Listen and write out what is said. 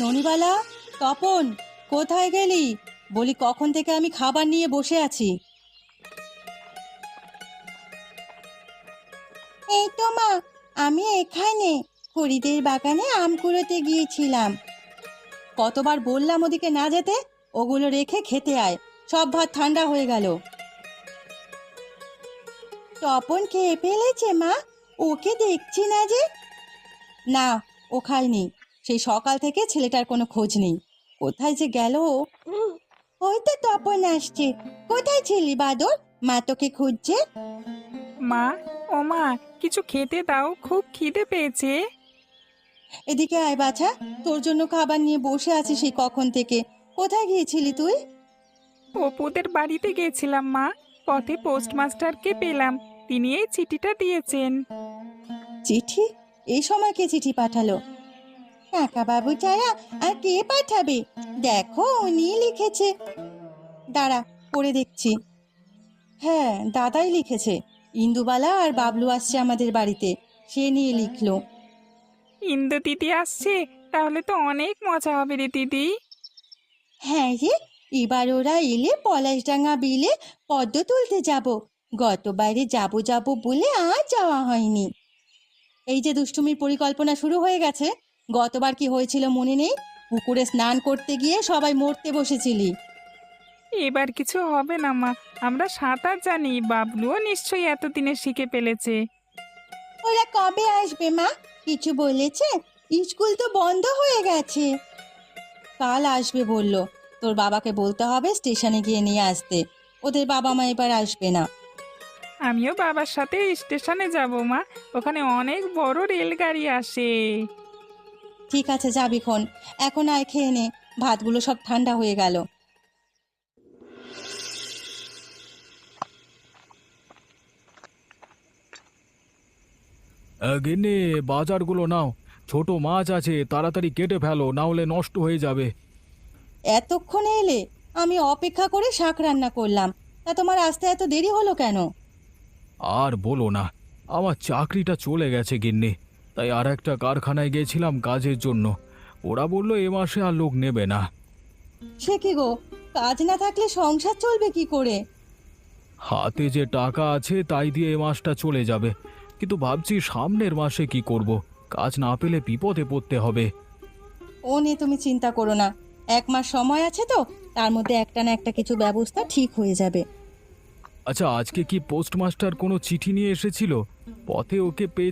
ননিবালা, তপন, কোথায় গেলি? বলি কখন থেকে আমি খাবার নিয়ে বসে আছি। এই তো মা, আমি এখানে হরিদের বাগানে আম কুড়োতে গিয়েছিলাম। কতবার বললাম ওদিকে না যেতে, ওগুলো রেখে খেতে আয়, সব ভাত ঠান্ডা হয়ে গেল। তপন খেয়ে ফেলেছে মা, ওকে দেখছি না যে। না, ও খায়নি। সেই সকাল থেকে ছেলেটার কোনো খোঁজ নেই, কোথায় যে গেল। ওই তো তপন আসছে। কোথায় ছিলি বাদর? মা তোকে খুঁজছে। মা, ও মা, কিছু খেতে দাও, খুব খিদে পেয়েছে। এদিকে আয় বাছা, তোর জন্য খাবার নিয়ে বসে আছি সেই কখন থেকে। কোথায় গিয়েছিলি তুই? অপুদের বাড়িতে গেছিলাম মা, পথে পোস্টমাস্টারকে পেলাম, তিনি এই চিঠিটা দিয়েছেন। চিঠি? এই সময় কে চিঠি পাঠালো? কাকা বাবু ছাড়া আর কে পাঠাবে? দেখো, উনি লিখেছে। দাঁড়া, পড়ে দেখছি। হ্যাঁ, দাদাই লিখেছে। ইন্দুবালা আর বাবলু আসছে আমাদের বাড়িতে, সে নিয়ে লিখলো। ইন্দু দিদি আসছে, তাহলে তো অনেক মজা হবে রে দিদি। হ্যাঁ রে, এবার ওরা এলে পলাশডাঙ্গা বিলে পদ্ম তুলতে যাব। গতবারে যাব যাব বলে আর যাওয়া হয়নি। এই যে দুষ্টুমির পরিকল্পনা শুরু হয়ে গেছে। গতবার কি হয়েছিল মনে নেই? পুকুরে স্নান করতে গিয়ে সবাই মরতে বসেছিলি। এবার কিছু হবে না মা, আমরা সাঁতার জানি, বাবলুও নিশ্চয়ই এতদিনে শিখে ফেলেছে। ওরা কবে আসবে মা? কিছু বলেছে? স্কুল তো বন্ধ হয়ে গেছে। কাল আসবে বলল। তোর বাবাকে বলতে হবে স্টেশনে গিয়ে নিয়ে আসতে। ওদের বাবা মা এবার আসবে না। আমিও বাবার সাথে স্টেশনে যাব মা, ওখানে অনেক বড় রেলগাড়ি আসে। ঠিক আছে, যাবি খন। এখন আয়, খেয়ে নে, ভাতগুলো সব ঠান্ডা হয়ে গেল। গিন্নি, বাজারগুলো নাও। ছোট মাছ আছে, তাড়াতাড়ি কেটে ফেলো, না হলে নষ্ট হয়ে যাবে। এতক্ষণে এলে? আমি অপেক্ষা করে শাক রান্না করলাম। তা তোমার আসতে এত দেরি হলো কেন? আর বলো না, আমার চাকরিটা চলে গেছে গিন্নি। তাই আর একটা কারখানায় গেছিলাম কাজের জন্য। ওরা বলল এ মাসে আর লোক নেবে না। সে কি গো, কাজ না থাকলে সংসার চলবে কি করে? হাতে যে টাকা আছে তাই দিয়ে এ মাসটা চলে যাবে, কিন্তু ভাবছি সামনের মাসে কি করব। কাজ না পেলে বিপদে পড়তে হবে। ও নিয়ে তুমি চিন্তা করো না। 1 মাস সময় আছে তো, তার মধ্যে একটা না একটা কিছু ব্যবস্থা ঠিক হয়ে যাবে। আচ্ছা, আজকে কি পোস্টমাস্টার কোনো চিঠি নিয়ে এসেছিল? পথে ওকে পেয়ে